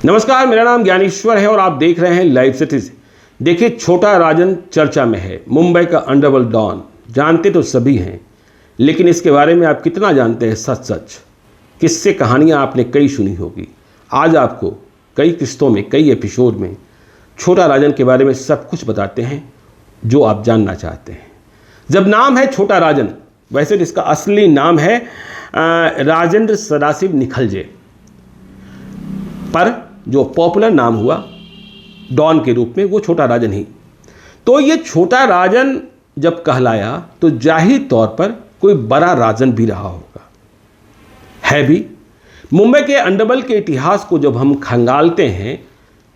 नमस्कार, मेरा नाम ज्ञानेश्वर है और आप देख रहे हैं लाइव सिटीज। देखिए, छोटा राजन चर्चा में है, मुंबई का अंडरवर्ल्ड डॉन। जानते तो सभी हैं, लेकिन इसके बारे में आप कितना जानते हैं सच सच? किस्से कहानियां आपने कई सुनी होगी। आज आपको कई किस्तों में, कई एपिसोड में छोटा राजन के बारे में सब कुछ बताते हैं जो आप जानना चाहते हैं। जब नाम है छोटा राजन, वैसे तो इसका असली नाम है राजेंद्र सदाशिव निखलजे, पर जो पॉपुलर नाम हुआ डॉन के रूप में वो छोटा राजन ही। तो ये छोटा राजन जब कहलाया तो जाहिर तौर पर कोई बड़ा राजन भी रहा होगा, है भी। मुंबई के अंडरवर्ल्ड के इतिहास को जब हम खंगालते हैं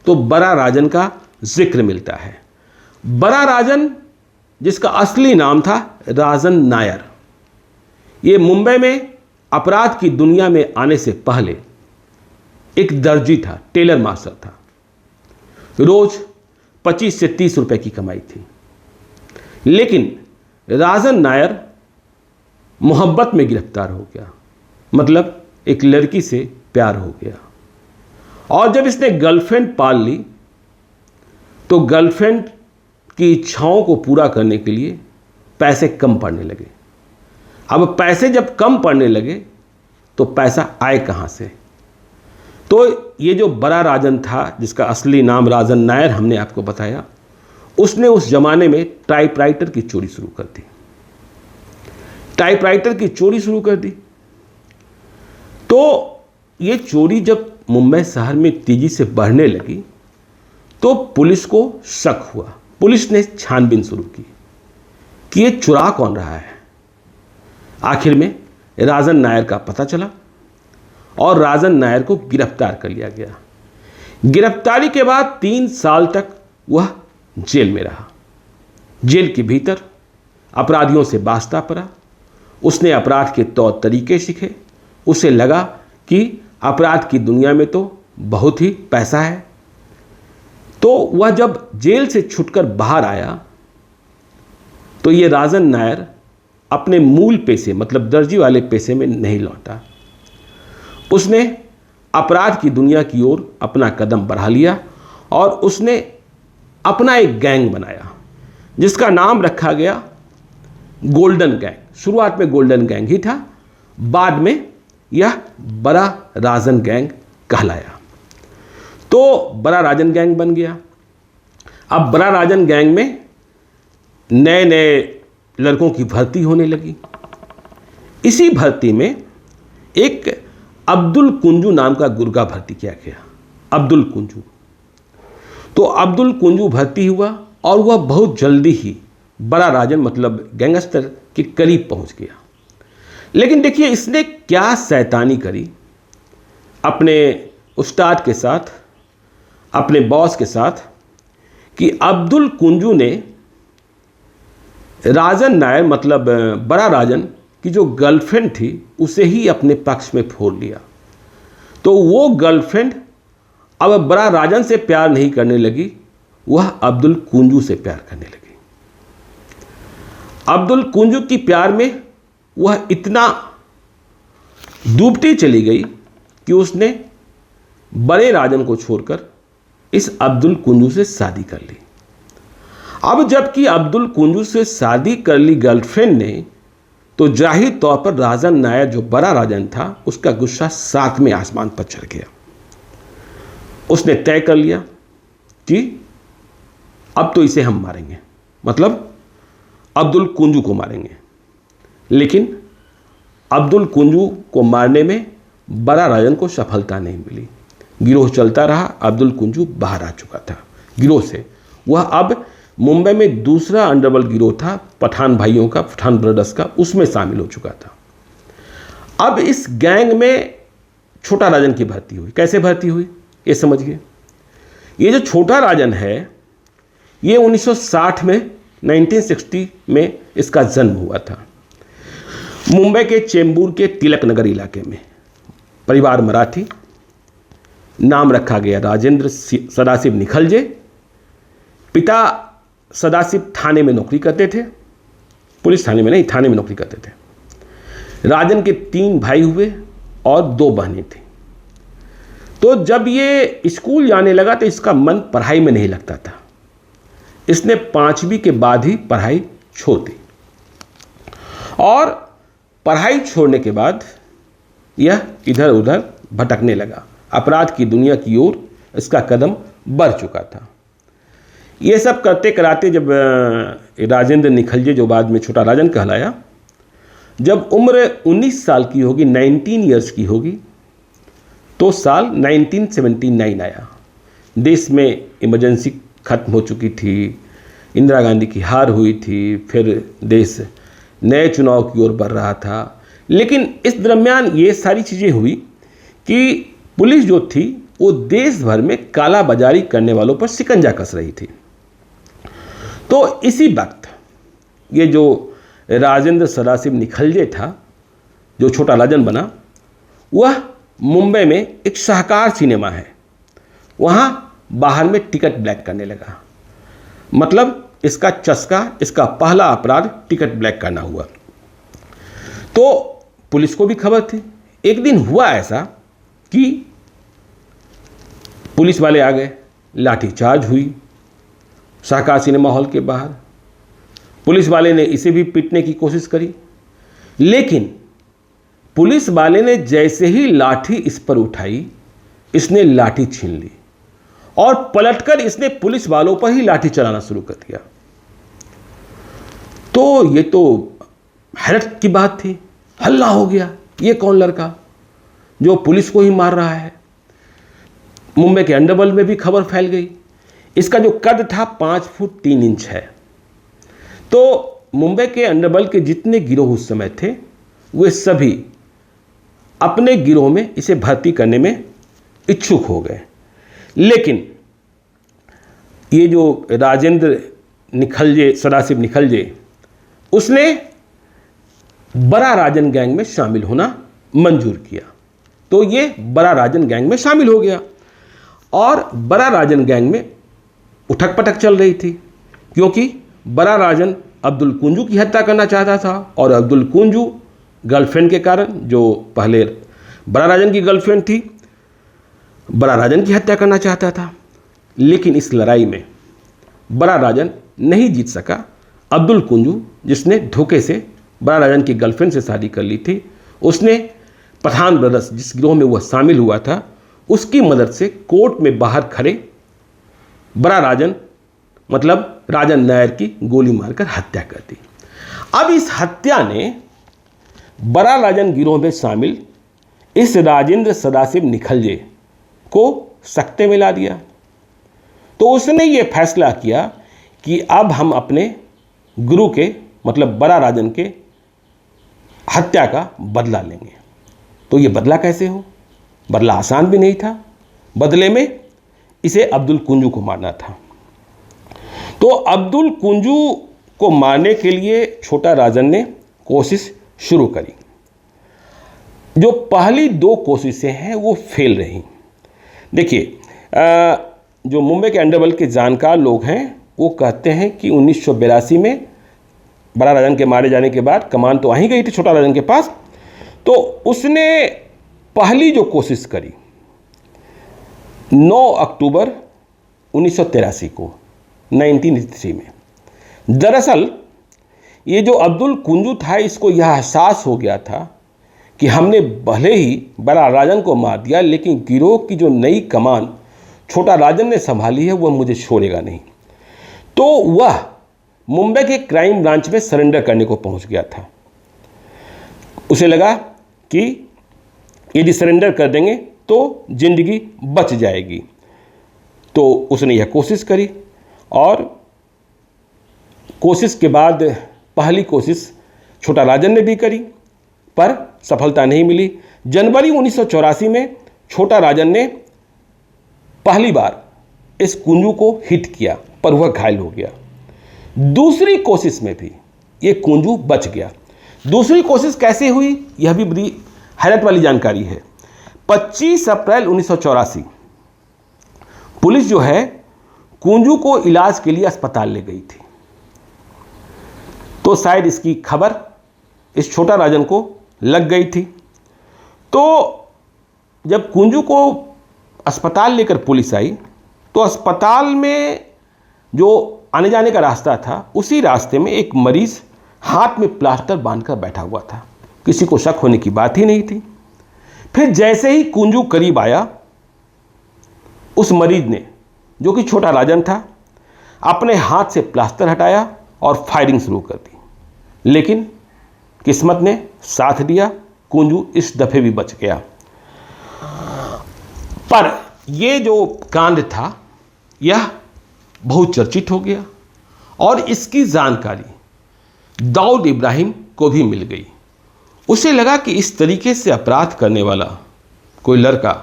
तो बड़ा राजन का जिक्र मिलता है। बड़ा राजन, जिसका असली नाम था राजन नायर, ये मुंबई में अपराध की दुनिया में आने से पहले एक दर्जी था, टेलर मास्टर था। रोज 25 से 30 रुपए की कमाई थी। लेकिन राजन नायर मोहब्बत में गिरफ्तार हो गया, मतलब एक लड़की से प्यार हो गया। और जब इसने गर्लफ्रेंड पाल ली तो गर्लफ्रेंड की इच्छाओं को पूरा करने के लिए पैसे कम पड़ने लगे। अब पैसे जब कम पड़ने लगे तो पैसा आए कहाँ से? तो ये जो बड़ा राजन था, जिसका असली नाम राजन नायर हमने आपको बताया, उसने उस जमाने में टाइपराइटर की चोरी शुरू कर दी। टाइपराइटर की चोरी शुरू कर दी। तो ये चोरी जब मुंबई शहर में तेजी से बढ़ने लगी तो पुलिस को शक हुआ। पुलिस ने छानबीन शुरू की कि ये चुरा कौन रहा है। आखिर में राजन नायर का पता चला और राजन नायर को गिरफ्तार कर लिया गया। गिरफ्तारी के बाद 3 साल तक वह जेल में रहा। जेल के भीतर अपराधियों से वास्ता पड़ा। उसने अपराध के तौर तरीके सीखे। उसे लगा कि अपराध की दुनिया में तो बहुत ही पैसा है। तो वह जब जेल से छूटकर बाहर आया तो ये राजन नायर अपने मूल पेशे, मतलब दर्जी वाले पेशे में नहीं लौटा। उसने अपराध की दुनिया की ओर अपना कदम बढ़ा लिया और उसने अपना एक गैंग बनाया जिसका नाम रखा गया गोल्डन गैंग। शुरुआत में गोल्डन गैंग ही था, बाद में यह बड़ा राजन गैंग कहलाया। तो बड़ा राजन गैंग बन गया। अब बड़ा राजन गैंग में नए नए लड़कों की भर्ती होने लगी। इसी भर्ती में एक अब्दुल कुंजू नाम का गुर्गा भर्ती किया गया। अब्दुल कुंजू। तो अब्दुल कुंजू भर्ती हुआ और वह बहुत जल्दी ही बड़ा राजन, मतलब गैंगस्टर के करीब पहुंच गया। लेकिन देखिए, इसने क्या शैतानी करी अपने उस्ताद के साथ, अपने बॉस के साथ, कि अब्दुल कुंजू ने राजन नायर, मतलब बड़ा राजन की जो गर्लफ्रेंड थी, उसे ही अपने पक्ष में फोड़ लिया। तो वो गर्लफ्रेंड अब बड़ा राजन से प्यार नहीं करने लगी, वह अब्दुल कुंजू से प्यार करने लगी। अब्दुल कुंजू की प्यार में वह इतना डूबती चली गई कि उसने बड़े राजन को छोड़कर इस अब्दुल कुंजू से शादी कर ली। अब जबकि अब्दुल कुंजू से शादी कर ली गर्लफ्रेंड ने, तो जाहिर तौर पर राजन नायर, जो बड़ा राजन था, उसका गुस्सा 7वें आसमान पर चढ़ गया। उसने तय कर लिया कि अब तो इसे हम मारेंगे, मतलब अब्दुल कुंजू को मारेंगे। लेकिन अब्दुल कुंजू को मारने में बड़ा राजन को सफलता नहीं मिली। गिरोह चलता रहा। अब्दुल कुंजू बाहर आ चुका था गिरोह से। वह अब मुंबई में दूसरा अंडरवर्ल्ड गिरोह था, पठान भाइयों का, पठान ब्रदर्स का, उसमें शामिल हो चुका था। अब इस गैंग में छोटा राजन की भर्ती हुई। कैसे भर्ती हुई ये समझिए। ये जो छोटा राजन है, ये 1960 में, 1960 में इसका जन्म हुआ था। मुंबई के चेंबूर के तिलक नगर इलाके में। परिवार मराठी। नाम रखा गया राजेंद्र सदाशिव निखलजे। पिता सदाशिव थाने में नौकरी करते थे, पुलिस थाने में नहीं, थाने में नौकरी करते थे। राजन के 3 भाई हुए और 2 बहनें थीं। तो जब ये स्कूल जाने लगा तो इसका मन पढ़ाई में नहीं लगता था। इसने 5वीं के बाद ही पढ़ाई छोड़ दी और पढ़ाई छोड़ने के बाद यह इधर उधर भटकने लगा। अपराध की दुनिया की ओर इसका कदम बढ़ चुका था। ये सब करते कराते जब राजेंद्र निखलजे, जो बाद में छोटा राजन कहलाया, जब उम्र 19 साल की होगी, 19 ईयर्स की होगी, तो साल 1979 आया। देश में इमरजेंसी खत्म हो चुकी थी, इंदिरा गांधी की हार हुई थी, फिर देश नए चुनाव की ओर बढ़ रहा था। लेकिन इस दरमियान ये सारी चीज़ें हुई कि पुलिस जो थी वो देश भर में काला बाजारी करने वालों पर शिकंजा कस रही थी। तो इसी वक्त ये जो राजेंद्र सदाशिव निखलजे था, जो छोटा राजन बना, वह मुंबई में एक शाहकार सिनेमा है, वहाँ बाहर में टिकट ब्लैक करने लगा। मतलब इसका चस्का, इसका पहला अपराध टिकट ब्लैक करना हुआ। तो पुलिस को भी खबर थी। एक दिन हुआ ऐसा कि पुलिस वाले आ गए, लाठीचार्ज हुई शाहकार सिनेमा हॉल के बाहर। पुलिस वाले ने इसे भी पीटने की कोशिश करी, लेकिन पुलिस वाले ने जैसे ही लाठी इस पर उठाई, इसने लाठी छीन ली और पलटकर इसने पुलिस वालों पर ही लाठी चलाना शुरू कर दिया। तो ये तो हैरत की बात थी, हल्ला हो गया, ये कौन लड़का जो पुलिस को ही मार रहा है। मुंबई के अंडरवर्ल्ड में भी खबर फैल गई। इसका जो कद था 5 फुट 3 इंच है। तो मुंबई के अंडरवर्ल्ड के जितने गिरोह उस समय थे, वे सभी अपने गिरोह में इसे भर्ती करने में इच्छुक हो गए। लेकिन ये जो राजेंद्र निखलजे, सदाशिव निखलजे, उसने बड़ा राजन गैंग में शामिल होना मंजूर किया। तो ये बड़ा राजन गैंग में शामिल हो गया और बड़ा राजन गैंग में उठक पटक चल रही थी, क्योंकि बड़ा राजन अब्दुल कुंजू की हत्या करना चाहता था और अब्दुल कुंजू गर्लफ्रेंड के कारण, जो पहले बड़ा राजन की गर्लफ्रेंड थी, बड़ा राजन की हत्या करना चाहता था। लेकिन इस लड़ाई में बड़ा राजन नहीं जीत सका। अब्दुल कुंजू, जिसने धोखे से बड़ा राजन की गर्लफ्रेंड से शादी कर ली थी, उसने पठान ब्रदर्स, जिस गिरोह में वह शामिल हुआ था, उसकी मदद से कोर्ट में बाहर खड़े बड़ा राजन, मतलब राजन नायर की गोली मारकर हत्या कर दी। अब इस हत्या ने बड़ा राजन गिरोह में शामिल इस राजेंद्र सदाशिव निखलजे को सकते में ला दिया। तो उसने ये फैसला किया कि अब हम अपने गुरु के, मतलब बड़ा राजन के हत्या का बदला लेंगे। तो ये बदला कैसे हो? बदला आसान भी नहीं था। बदले में इसे अब्दुल कुंजू को मारना था। तो अब्दुल कुंजू को मारने के लिए छोटा राजन ने कोशिश शुरू करी। जो पहली 2 कोशिशें हैं वो फेल रही। देखिए, जो मुंबई के अंडरवर्ल्ड के जानकार लोग हैं वो कहते हैं कि 1982 में बड़ा राजन के मारे जाने के बाद कमान तो आ ही गई थी छोटा राजन के पास। तो उसने पहली जो कोशिश करी 9 अक्टूबर 1983 को, 1983 में। दरअसल ये जो अब्दुल कुंजू था, इसको यह एहसास हो गया था कि हमने भले ही बड़ा राजन को मार दिया, लेकिन गिरोह की जो नई कमान छोटा राजन ने संभाली है वह मुझे छोड़ेगा नहीं। तो वह मुंबई के क्राइम ब्रांच में सरेंडर करने को पहुंच गया था। उसे लगा कि यदि सरेंडर कर देंगे तो जिंदगी बच जाएगी। तो उसने यह कोशिश करी और कोशिश के बाद पहली कोशिश छोटा राजन ने भी करी, पर सफलता नहीं मिली। जनवरी 1984 में छोटा राजन ने पहली बार इस कुंजू को हिट किया, पर वह घायल हो गया। दूसरी कोशिश में भी ये कुंजू बच गया। दूसरी कोशिश कैसे हुई, यह भी बड़ी हैरत वाली जानकारी है। 25 अप्रैल 1984 पुलिस जो है कुंजू को इलाज के लिए अस्पताल ले गई थी। तो शायद इसकी खबर इस छोटा राजन को लग गई थी। तो जब कुंजू को अस्पताल लेकर पुलिस आई तो अस्पताल में जो आने जाने का रास्ता था, उसी रास्ते में एक मरीज हाथ में प्लास्टर बांधकर बैठा हुआ था। किसी को शक होने की बात ही नहीं थी। फिर जैसे ही कुंजू करीब आया, उस मरीज ने, जो कि छोटा राजन था, अपने हाथ से प्लास्टर हटाया और फायरिंग शुरू कर दी। लेकिन किस्मत ने साथ दिया, कुंजू इस दफे भी बच गया। पर यह जो कांड था यह बहुत चर्चित हो गया और इसकी जानकारी दाऊद इब्राहिम को भी मिल गई। उसे लगा कि इस तरीके से अपराध करने वाला कोई लड़का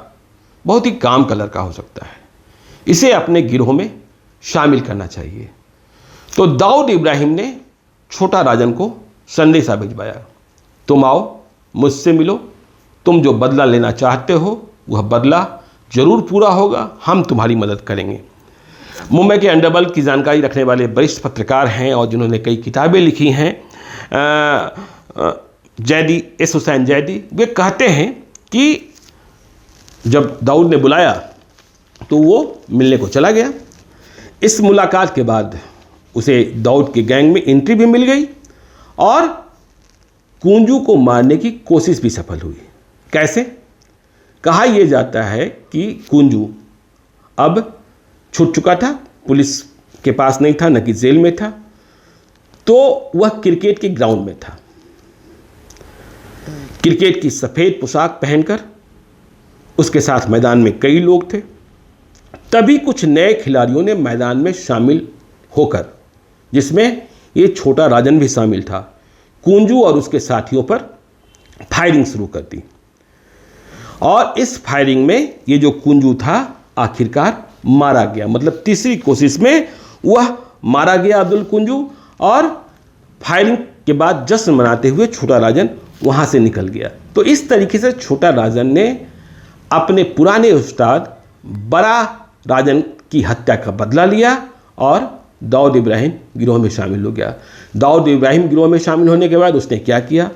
बहुत ही काम का लड़का हो सकता है, इसे अपने गिरोह में शामिल करना चाहिए। तो दाऊद इब्राहिम ने छोटा राजन को संदेशा भिजवाया, तुम आओ, मुझसे मिलो, तुम जो बदला लेना चाहते हो वह बदला जरूर पूरा होगा, हम तुम्हारी मदद करेंगे। मुंबई के अंडरवर्ल्ड की जानकारी रखने वाले वरिष्ठ पत्रकार हैं और जिन्होंने कई किताबें लिखी हैं, जैदी, एस हुसैन जैदी, वे कहते हैं कि जब दाऊद ने बुलाया तो वो मिलने को चला गया। इस मुलाकात के बाद उसे दाऊद के गैंग में एंट्री भी मिल गई और कुंजू को मारने की कोशिश भी सफल हुई। कैसे? कहा यह जाता है कि कुंजू अब छूट चुका था, पुलिस के पास नहीं था, न कि जेल में था, तो वह क्रिकेट के ग्राउंड में था। क्रिकेट की सफ़ेद पोशाक पहनकर उसके साथ मैदान में कई लोग थे। तभी कुछ नए खिलाड़ियों ने मैदान में शामिल होकर, जिसमें ये छोटा राजन भी शामिल था, कुंजू और उसके साथियों पर फायरिंग शुरू कर दी। और इस फायरिंग में ये जो कुंजू था आखिरकार मारा गया। मतलब तीसरी कोशिश में वह मारा गया अब्दुल कुंजू, और फायरिंग के बाद जश्न मनाते हुए छोटा राजन वहाँ से निकल गया। तो इस तरीके से छोटा राजन ने अपने पुराने उस्ताद बड़ा राजन की हत्या का बदला लिया और दाऊद इब्राहिम गिरोह में शामिल हो गया। दाऊद इब्राहिम गिरोह में शामिल होने के बाद उसने क्या किया,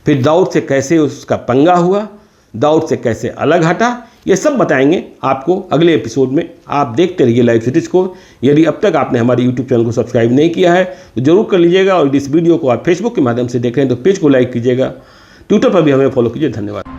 फिर दाऊद से कैसे उसका पंगा हुआ, दाऊद से कैसे अलग हटा, ये सब बताएंगे आपको अगले एपिसोड में। आप देखते रहिए लाइव सीरीज को। यदि अब तक आपने हमारे यूट्यूब चैनल को सब्सक्राइब नहीं किया है तो जरूर कर लीजिएगा, और इस वीडियो को आप फेसबुक के माध्यम से देख रहे हैं तो पेज को लाइक कीजिएगा, ट्विटर पर भी हमें फॉलो कीजिए। धन्यवाद।